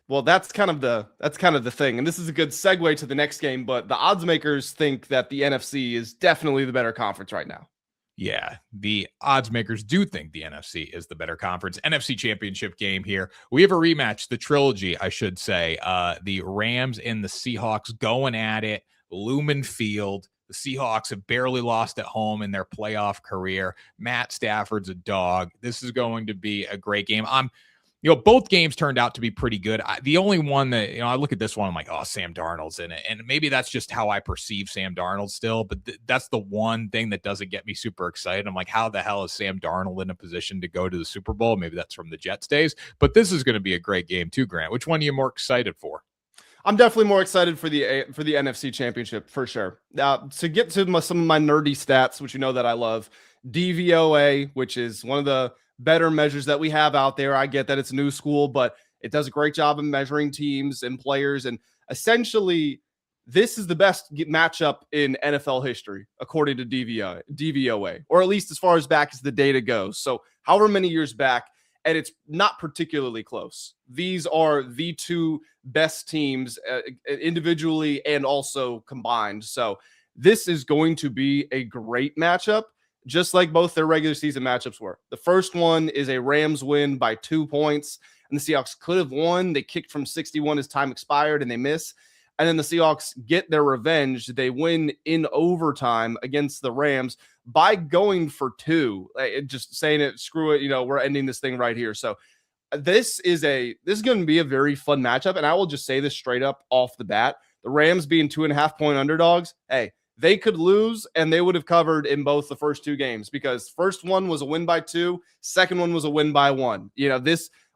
Well, that's kind of the thing. And this is a good segue to the next game, but the odds makers think that the NFC is definitely the better conference right now. Yeah, the odds makers do think the NFC is the better conference. NFC Championship game here. We have a rematch, the trilogy, I should say. The Rams and the Seahawks going at it, Lumen Field. The Seahawks have barely lost at home in their playoff career. Matt Stafford's a dog. This is going to be a great game. Both games turned out to be pretty good. The only one that, I look at this one, I'm like, oh, Sam Darnold's in it. And maybe that's just how I perceive Sam Darnold still, but that's the one thing that doesn't get me super excited. I'm like, how the hell is Sam Darnold in a position to go to the Super Bowl? Maybe that's from the Jets days, but this is going to be a great game too, Grant. Which one are you more excited for? I'm definitely more excited for the NFC Championship for sure. To get to some of my nerdy stats, which that I love, DVOA, which is one of the better measures that we have out there. I get that it's new school, but it does a great job of measuring teams and players. And essentially, this is the best matchup in NFL history, according to DVOA, or at least as far as back as the data goes. So however many years back, and it's not particularly close. These are the two best teams individually and also combined. So this is going to be a great matchup, just like both their regular season matchups were. The first one is a Rams win by 2 points, and the Seahawks could have won. They kicked from 61 as time expired, and they miss. And then the Seahawks get their revenge. They win in overtime against the Rams by going for 2. Just saying it, screw it, we're ending this thing right here. So this is going to be a very fun matchup, and I will just say this straight up off the bat. The Rams being 2.5-point underdogs, hey, they could lose, and they would have covered in both the first 2 games, because first one was a win by 2, second one was a win by 1.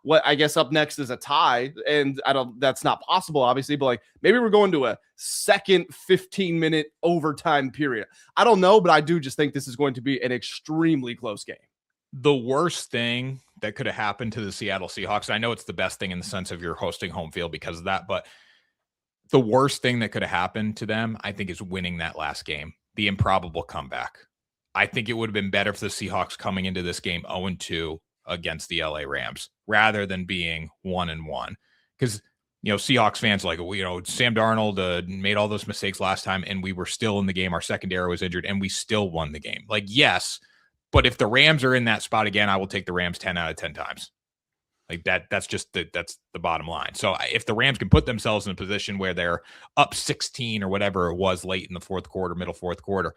What I guess up next is a tie, and that's not possible, obviously, but maybe we're going to a second 15-minute overtime period. I don't know, but I do just think this is going to be an extremely close game. The worst thing that could have happened to the Seattle Seahawks, I know it's the best thing in the sense of you're hosting home field because of that, but the worst thing that could have happened to them, I think, is winning that last game, the improbable comeback. I think it would have been better for the Seahawks coming into this game 0-2 against the LA Rams rather than being 1-1. Because, Seahawks fans Sam Darnold made all those mistakes last time and we were still in the game. Our secondary was injured and we still won the game. Yes, but if the Rams are in that spot again, I will take the Rams 10 out of 10 times. That's the bottom line. So if the Rams can put themselves in a position where they're up 16 or whatever it was late in the fourth quarter, middle fourth quarter,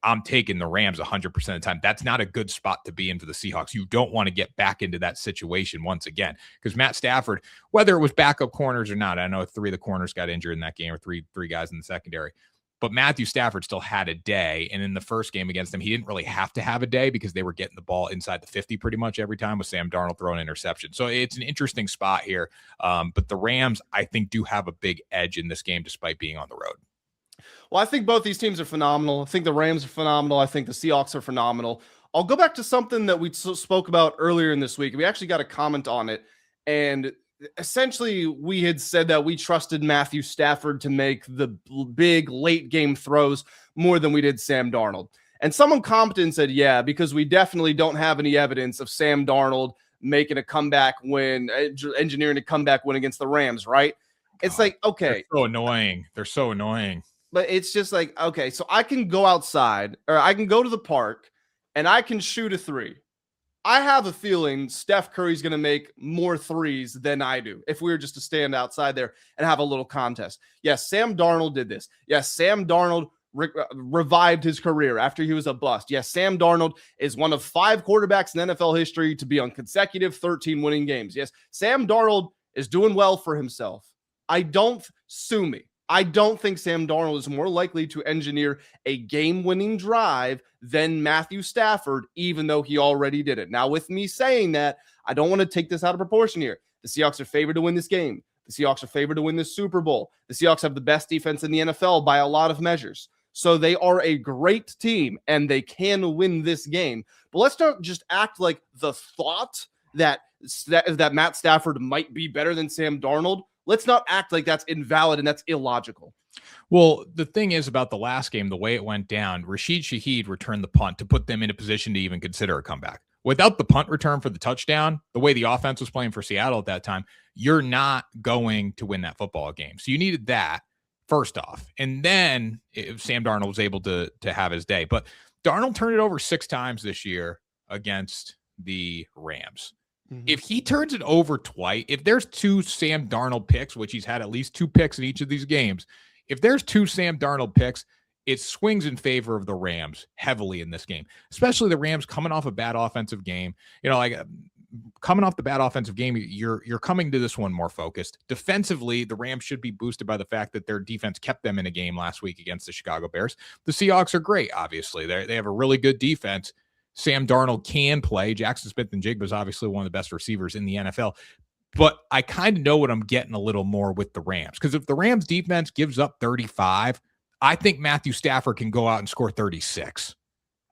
I'm taking the Rams 100% of the time. That's not a good spot to be in for the Seahawks. You don't want to get back into that situation once again, because Matt Stafford, whether it was backup corners or not, I know 3 of the corners got injured in that game, or three guys in the secondary. But Matthew Stafford still had a day. And in the first game against them, he didn't really have to have a day because they were getting the ball inside the 50 pretty much every time, with Sam Darnold throwing an interception. So it's an interesting spot here. But the Rams, I think, do have a big edge in this game despite being on the road. Well, I think both these teams are phenomenal. I think the Rams are phenomenal. I think the Seahawks are phenomenal. I'll go back to something that we spoke about earlier in this week. We actually got a comment on it. And essentially, we had said that we trusted Matthew Stafford to make the big late game throws more than we did Sam Darnold. And someone commented and said, yeah, because we definitely don't have any evidence of Sam Darnold making a comeback win, engineering a comeback win against the Rams, right? God, it's okay. They're so annoying. But it's just okay, so I can go outside, or I can go to the park and I can shoot a 3. I have a feeling Steph Curry's going to make more 3s than I do if we were just to stand outside there and have a little contest. Yes, Sam Darnold did this. Yes, Sam Darnold revived his career after he was a bust. Yes, Sam Darnold is one of 5 quarterbacks in NFL history to be on consecutive 13 winning games. Yes, Sam Darnold is doing well for himself. Sue me. I don't think Sam Darnold is more likely to engineer a game-winning drive than Matthew Stafford, even though he already did it. Now, with me saying that, I don't want to take this out of proportion here. The Seahawks are favored to win this game. The Seahawks are favored to win this Super Bowl. The Seahawks have the best defense in the NFL by a lot of measures. So they are a great team, and they can win this game. But let's not just act like the thought that Matt Stafford might be better than Sam Darnold. Let's not act like that's invalid and that's illogical. Well, the thing is about the last game, the way it went down, Rashid Shaheed returned the punt to put them in a position to even consider a comeback. Without the punt return for the touchdown, the way the offense was playing for Seattle at that time, you're not going to win that football game. So you needed that first off. And then Sam Darnold was able to have his day. But Darnold turned it over 6 times this year against the Rams. If he turns it over twice, if there's 2 Sam Darnold picks, which he's had at least 2 picks in each of these games, if there's 2 Sam Darnold picks, it swings in favor of the Rams heavily in this game, especially the Rams coming off a bad offensive game. Coming off the bad offensive game, you're coming to this one more focused. Defensively, the Rams should be boosted by the fact that their defense kept them in a game last week against the Chicago Bears. The Seahawks are great, obviously. They have a really good defense. Sam Darnold can play. Jackson Smith-Njigba is obviously one of the best receivers in the NFL. But I kind of know what I'm getting a little more with the Rams. Because if the Rams defense gives up 35, I think Matthew Stafford can go out and score 36.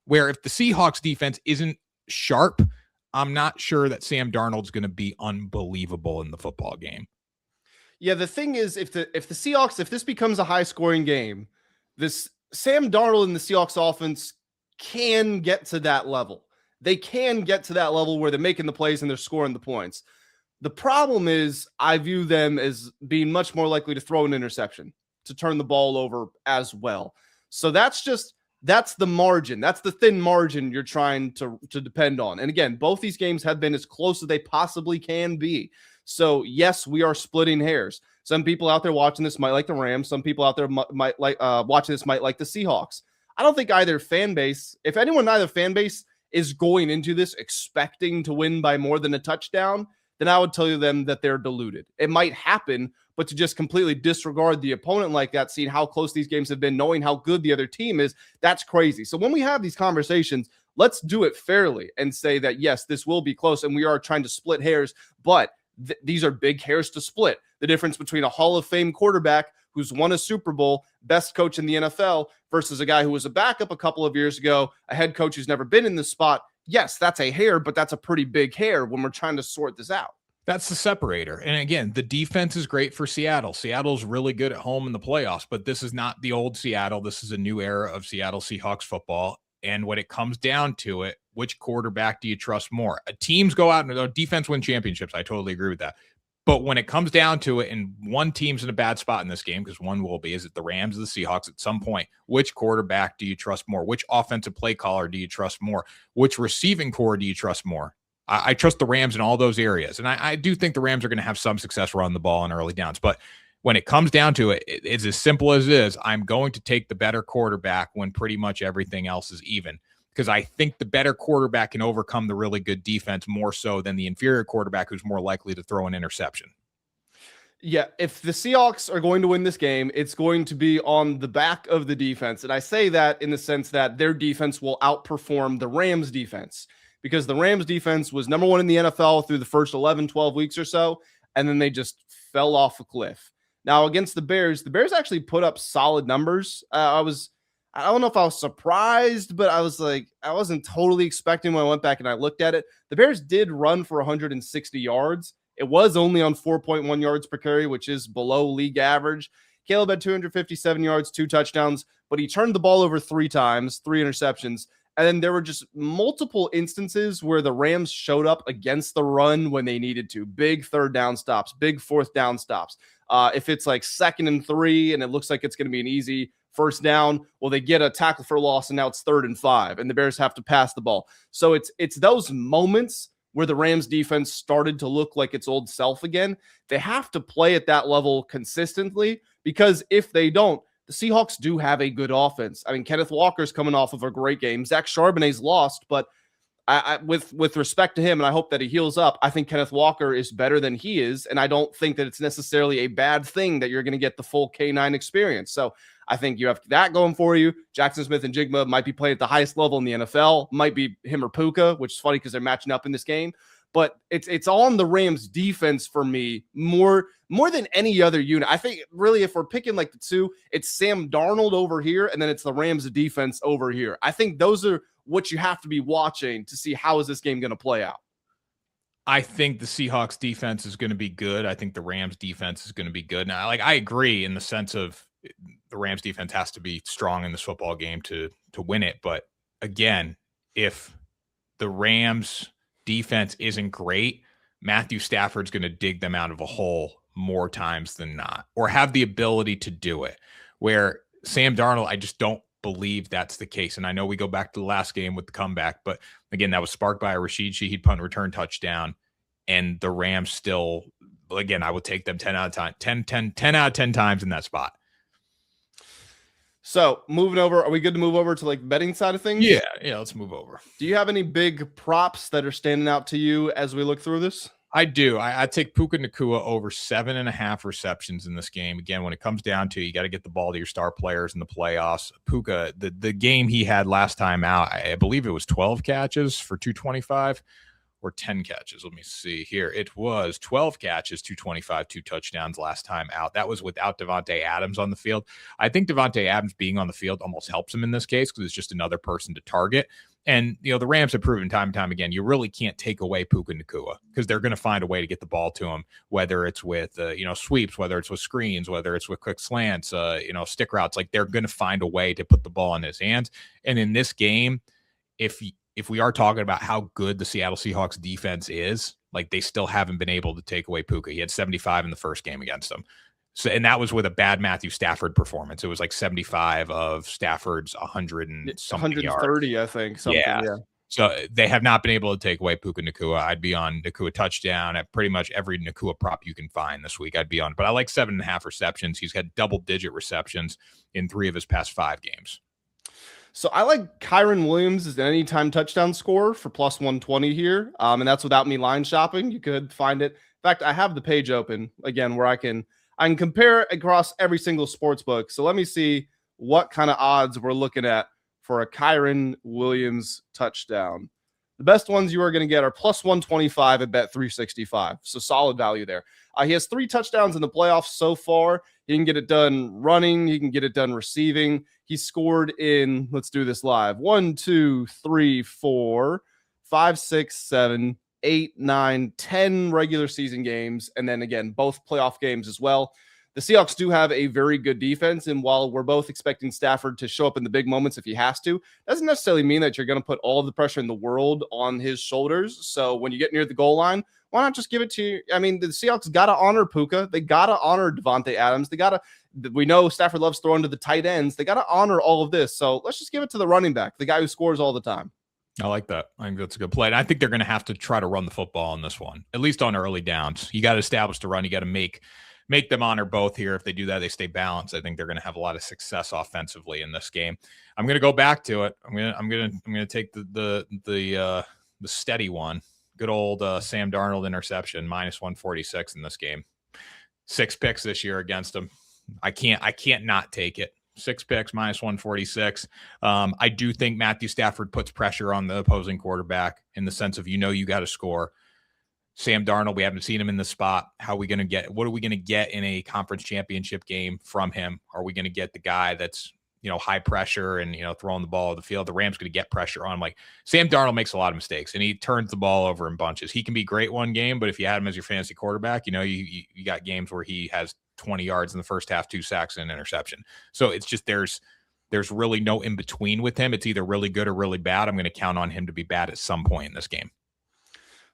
Where if the Seahawks defense isn't sharp, I'm not sure that Sam Darnold's going to be unbelievable in the football game. Yeah, the thing is, if the Seahawks, if this becomes a high-scoring game, this Sam Darnold and the Seahawks offense can get to that level. They can get to that level where they're making the plays and they're scoring the points. The problem is I view them as being much more likely to throw an interception, to turn the ball over as well. So that's the margin. That's the thin margin you're trying to depend on. And again, both these games have been as close as they possibly can be. So yes, we are splitting hairs. Some people out there watching this might like the Rams. Some people out there might like watching this might like the Seahawks. I don't think either fan base, if anyone in either fan base is going into this expecting to win by more than a touchdown, then I would tell you them that they're deluded. It might happen, but to just completely disregard the opponent like that, seeing how close these games have been, knowing how good the other team is, that's crazy. So when we have these conversations, let's do it fairly and say that, yes, this will be close and we are trying to split hairs, but these are big hairs to split. The difference between a Hall of Fame quarterback who's won a Super Bowl, best coach in the NFL, versus a guy who was a backup a couple of years ago, a head coach who's never been in this spot. Yes, that's a hair, but that's a pretty big hair when we're trying to sort this out. That's the separator. And again, the defense is great for Seattle. Seattle's really good at home in the playoffs, but this is not the old Seattle. This is a new era of Seattle Seahawks football. And when it comes down to it, which quarterback do you trust more? Teams go out and defense win championships. I totally agree with that. But when it comes down to it, and one team's in a bad spot in this game, because one will be, is it the Rams or the Seahawks at some point? Which quarterback do you trust more? Which offensive play caller do you trust more? Which receiving core do you trust more? I trust the Rams in all those areas. And I do think the Rams are going to have some success running the ball in early downs. But when it comes down to it, it's as simple as it is. I'm going to take the better quarterback when pretty much everything else is even. Because I think the better quarterback can overcome the really good defense more so than the inferior quarterback who's more likely to throw an interception. Yeah, if the Seahawks are going to win this game, it's going to be on the back of the defense. And I say that in the sense that their defense will outperform the Rams defense, because the Rams defense was number 1 in the NFL through the first 11, 12 weeks or so, and then they just fell off a cliff. Now, against the Bears actually put up solid numbers. I don't know if I was surprised, but I wasn't totally expecting when I went back and I looked at it. The Bears did run for 160 yards. It was only on 4.1 yards per carry, which is below league average. Caleb had 257 yards, 2 touchdowns, but he turned the ball over 3 times, 3 interceptions. And then there were just multiple instances where the Rams showed up against the run when they needed to. Big 3rd down stops, big 4th down stops. If it's like 2nd and 3 and it looks like it's going to be an easy 1st down, well, they get a tackle for loss and now it's 3rd and 5 and the Bears have to pass the ball. So it's those moments where the Rams defense started to look like its old self again. They have to play at that level consistently, because if they don't, the Seahawks do have a good offense. I mean, Kenneth Walker's coming off of a great game. Zach Charbonnet's lost, but with respect to him, and I hope that he heals up, I think Kenneth Walker is better than he is, and I don't think that it's necessarily a bad thing that you're going to get the full K9 experience. So I think you have that going for you. Jackson Smith-Njigba might be playing at the highest level in the NFL, might be him or Puka, which is funny because they're matching up in this game. But it's on the Rams defense for me more than any other unit. I think really if we're picking like the two, it's Sam Darnold over here, and then it's the Rams defense over here. I think those are what you have to be watching to see how is this game going to play out. I think the Seahawks defense is going to be good. I think the Rams defense is going to be good. Now, I agree in the sense of the Rams defense has to be strong in this football game to win it. But again, if the Rams defense isn't great, Matthew Stafford's going to dig them out of a hole more times than not, or have the ability to do it. Where Sam Darnold, I just don't believe that's the case. And I know we go back to the last game with the comeback, but again, that was sparked by a Rashid Shaheed punt return touchdown. And the Rams still, again, I would take them 10 out of 10 out of 10 times in that spot. So moving over, are we good to move over to like betting side of things? Yeah, let's move over. Do you have any big props that are standing out to you as we look through this? I do. I take Puka Nacua over 7.5 receptions in this game. Again, when it comes down to, you got to get the ball to your star players in the playoffs. Puka, the game he had last time out, I believe it was 12 catches for 225 or 10 catches. Let me see here. It was 12 catches, 225, 2 touchdowns last time out. That was without Davante Adams on the field. I think Davante Adams being on the field almost helps him in this case because it's just another person to target. And, the Rams have proven time and time again, you really can't take away Puka Nacua because they're going to find a way to get the ball to him, whether it's with, sweeps, whether it's with screens, whether it's with quick slants, stick routes. Like, they're going to find a way to put the ball in his hands. And in this game, if we are talking about how good the Seattle Seahawks defense is, like, they still haven't been able to take away Puka. He had 75 in the first game against them. So, and that was with a bad Matthew Stafford performance. It was like 75 of Stafford's 100 and something 130, yards. I think. Something, yeah. So they have not been able to take away Puka Nacua. I'd be on Nacua touchdown at pretty much every Nacua prop you can find this week. I'd be on, but I like 7.5 receptions. He's had double-digit receptions in 3 of his past 5 games. So I like Kyren Williams as an anytime touchdown scorer for plus 120 here. And that's without me line shopping. You could find it. In fact, I have the page open again where I can compare it across every single sports book. So let me see what kind of odds we're looking at for a Kyren Williams touchdown. The best ones you are going to get are plus 125 at bet 365. So solid value there. He has 3 touchdowns in the playoffs so far. He can get it done running. He can get it done receiving. He scored in, let's do this live, 1, 2, 3, 4, 5, 6, 7, 8, 9, 10 regular season games. And then again, both playoff games as well. The Seahawks do have a very good defense. And while we're both expecting Stafford to show up in the big moments if he has to, doesn't necessarily mean that you're going to put all of the pressure in the world on his shoulders. So when you get near the goal line, why not just give it to you? I mean, the Seahawks got to honor Puka. They got to honor Davante Adams. We know Stafford loves throwing to the tight ends. They got to honor all of this. So let's just give it to the running back, the guy who scores all the time. I like that. I think that's a good play. And I think they're going to have to try to run the football on this one, at least on early downs. You got to establish the run. You got to make them honor both here. If they do that, they stay balanced. I think they're going to have a lot of success offensively in this game. I'm going to go back to it. I'm going to take the steady one. Good old Sam Darnold interception, minus 146 in this game. 6 picks this year against him. I can't not take it. 6 picks, minus 146. I do think Matthew Stafford puts pressure on the opposing quarterback in the sense of, you got to score. Sam Darnold, we haven't seen him in the spot. What are we going to get in a conference championship game from him? Are we going to get the guy that's, high pressure and, throwing the ball on the field? The Rams going to get pressure on him. Like, Sam Darnold makes a lot of mistakes and he turns the ball over in bunches. He can be great one game, but if you had him as your fantasy quarterback, you got games where he has 20 yards in the first half, 2 sacks and an interception. So it's just, there's really no in between with him. It's either really good or really bad. I'm going to count on him to be bad at some point in this game.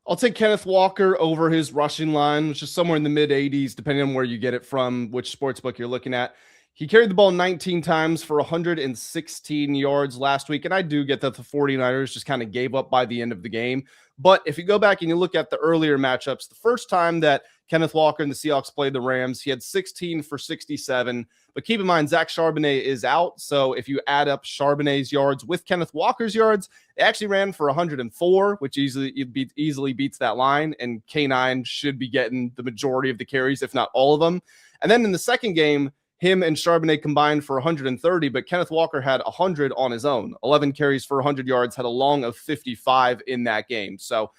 I'll take Kenneth Walker over his rushing line, which is somewhere in the mid 80s, depending on where you get it from, which sportsbook you're looking at. He carried the ball 19 times for 116 yards last week. And I do get that the 49ers just kind of gave up by the end of the game. But if you go back and you look at the earlier matchups, the first time that Kenneth Walker and the Seahawks played the Rams, he had 16 for 67. But keep in mind, Zach Charbonnet is out. So if you add up Charbonnet's yards with Kenneth Walker's yards, they actually ran for 104, which easily beats that line. And K9 should be getting the majority of the carries, if not all of them. And then in the second game, him and Charbonnet combined for 130, but Kenneth Walker had 100 on his own. 11 carries for 100 yards, had a long of 55 in that game. So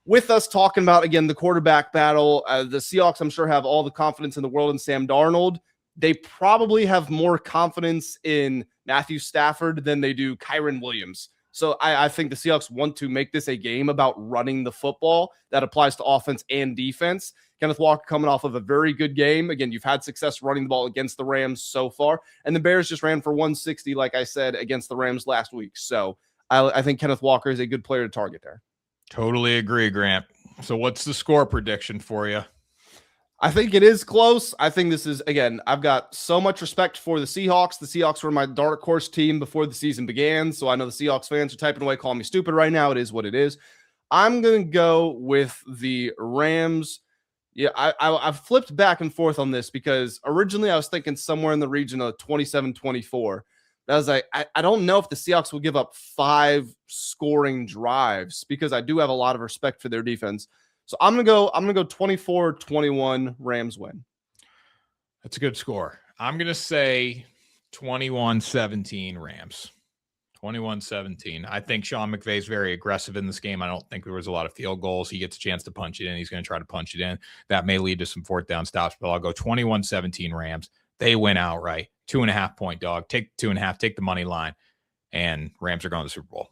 with us talking about, again, the quarterback battle, the Seahawks, I'm sure, have all the confidence in the world in Sam Darnold. They probably have more confidence in Matthew Stafford than they do Kyren Williams. So I think the Seahawks want to make this a game about running the football. That applies to offense and defense. Kenneth Walker coming off of a very good game. Again, you've had success running the ball against the Rams so far. And the Bears just ran for 160, like I said, against the Rams last week. So I think Kenneth Walker is a good player to target there. Totally agree, Grant. So what's the score prediction for you? I think it is close. I think this is, again, I've got so much respect for the Seahawks. The Seahawks were my dark horse team before the season began. So I know the Seahawks fans are typing away, calling me stupid right now. It is what it is. I'm going to go with the Rams. Yeah, I've flipped back and forth on this because originally I was thinking somewhere in the region of 27-24. I was like, I don't know if the Seahawks will give up 5 scoring drives because I do have a lot of respect for their defense. So I'm gonna go 24-21 Rams win. That's a good score. I'm gonna say 21-17 Rams. 21-17. I think Sean McVay is very aggressive in this game. I don't think there was a lot of field goals. He gets a chance to punch it in. He's going to try to punch it in. That may lead to some fourth down stops, but I'll go 21-17 Rams. They win outright. 2.5 point dog. Take 2.5. Take the money line, and Rams are going to the Super Bowl.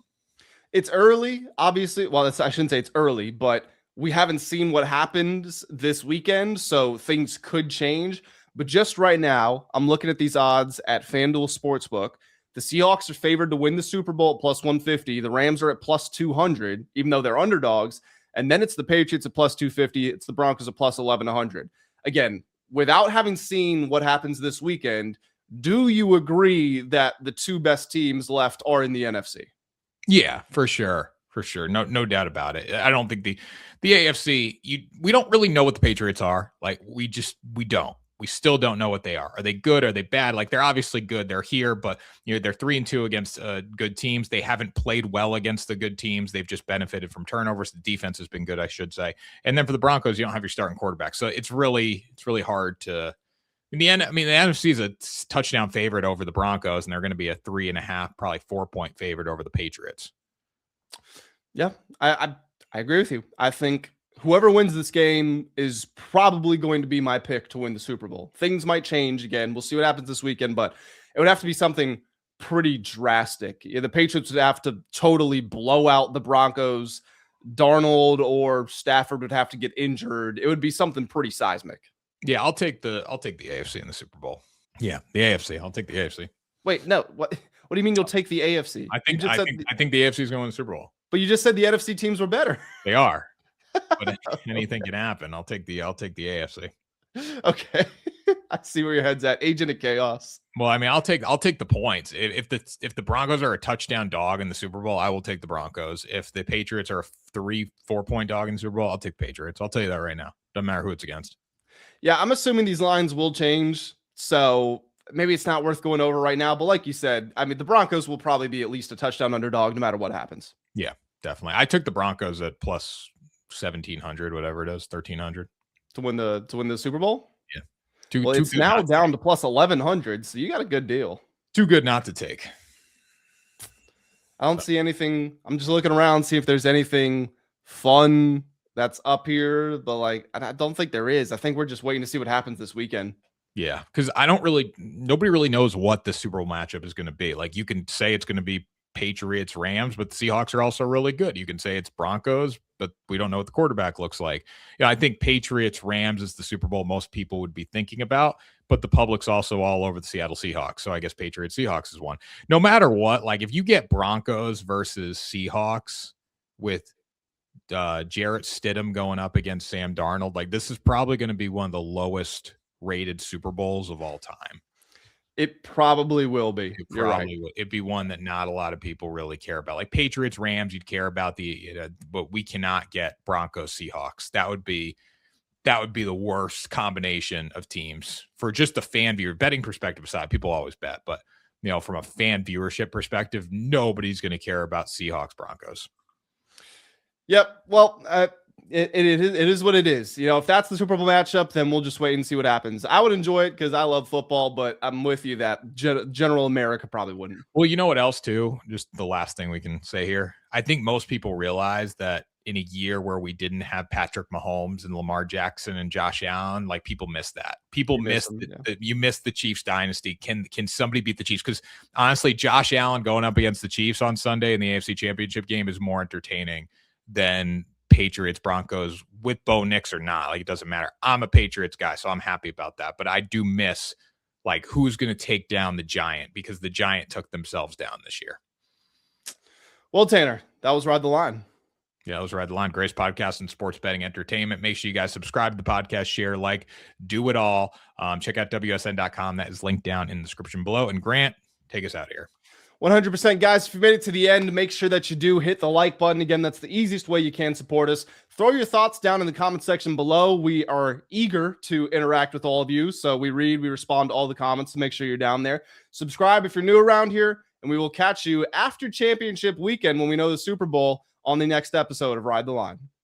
It's early, obviously. Well, I shouldn't say it's early, but we haven't seen what happens this weekend, so things could change. But just right now, I'm looking at these odds at FanDuel Sportsbook. The Seahawks are favored to win the Super Bowl at plus 150. The Rams are at plus 200, even though they're underdogs. And then it's the Patriots at plus 250. It's the Broncos at plus 1100. Again, without having seen what happens this weekend, do you agree that the 2 best teams left are in the NFC? Yeah, for sure. For sure. No doubt about it. I don't think the AFC, we don't really know what the Patriots are. Like we don't. We still don't know what they are. Are they good? Are they bad? Like they're obviously good. They're here, but they're 3-2 against good teams. They haven't played well against the good teams. They've just benefited from turnovers. The defense has been good, I should say. And then for the Broncos, you don't have your starting quarterback. So it's really hard to in the end. I mean, the NFC is a touchdown favorite over the Broncos, and they're going to be a 3.5, probably 4-point favorite over the Patriots. Yeah, I agree with you. I think whoever wins this game is probably going to be my pick to win the Super Bowl. Things might change again. We'll see what happens this weekend, but it would have to be something pretty drastic. The Patriots would have to totally blow out the Broncos. Darnold or Stafford would have to get injured. It would be something pretty seismic. Yeah, I'll take the AFC in the Super Bowl. Yeah, the AFC. I'll take the AFC. Wait, no. What do you mean you'll take the AFC? I think the AFC is going to the Super Bowl. But you just said the NFC teams were better. They are. But anything can happen. I'll take the AFC. Okay. I see where your head's at. Agent of Chaos. Well, I mean, I'll take the points. If the Broncos are a touchdown dog in the Super Bowl, I will take the Broncos. If the Patriots are a 3-4 point dog in the Super Bowl, I'll take Patriots. I'll tell you that right now. Doesn't matter who it's against. Yeah, I'm assuming these lines will change. So maybe it's not worth going over right now. But like you said, I mean, the Broncos will probably be at least a touchdown underdog no matter what happens. Yeah, definitely. I took the Broncos at plus 1,700, whatever it is, 1,300 to win the Super Bowl. Yeah, it's now down to plus 1,100, so you got a good deal. Too good not to take. I don't see anything. I'm just looking around, see if there's anything fun that's up here, but like I don't think there is. I think we're just waiting to see what happens this weekend. Yeah, because nobody really knows what the Super Bowl matchup is going to be. Like you can say it's going to be Patriots, Rams, but the Seahawks are also really good. You can say it's Broncos, but we don't know what the quarterback looks like. Yeah, I think Patriots, Rams is the Super Bowl most people would be thinking about, but the public's also all over the Seattle Seahawks. So I guess Patriots, Seahawks is one. No matter what, like if you get Broncos versus Seahawks with Jarrett Stidham going up against Sam Darnold, like this is probably going to be one of the lowest rated Super Bowls of all time. It probably will be. You're right. It'd be one that not a lot of people really care about. Like Patriots, Rams, you'd care about but we cannot get Broncos, Seahawks. That would be the worst combination of teams for just the fan viewer betting perspective aside. People always bet, but from a fan viewership perspective, nobody's going to care about Seahawks, Broncos. Yep. Well, it is what it is. If that's the Super Bowl matchup, then we'll just wait and see what happens. I would enjoy it because I love football, but I'm with you that general America probably wouldn't. Well, you know what else too? Just the last thing we can say here. I think most people realize that in a year where we didn't have Patrick Mahomes and Lamar Jackson and Josh Allen, like people miss that. People miss you miss the Chiefs dynasty. Can somebody beat the Chiefs? Because honestly, Josh Allen going up against the Chiefs on Sunday in the AFC Championship game is more entertaining than Patriots, Broncos with Bo Nix or not. Like it doesn't matter. I'm a Patriots guy, so I'm happy about that. But I do miss like who's going to take down the Giant because the Giant took themselves down this year. Well, Tanner, that was Ride the Line. Yeah, those Ride the Line, Grace Podcast and Sports Betting Entertainment. Make sure you guys subscribe to the podcast, share, like, do it all. Check out WSN.com. That is linked down in the description below. And Grant, take us out here. 100%, guys. If you made it to the end, make sure that you do hit the like button. Again, that's the easiest way you can support us. Throw your thoughts down in the comment section below. We are eager to interact with all of you. So we read, we respond to all the comments, so make sure you're down there. Subscribe if you're new around here, and we will catch you after championship weekend when we know the Super Bowl on the next episode of Ride the Line.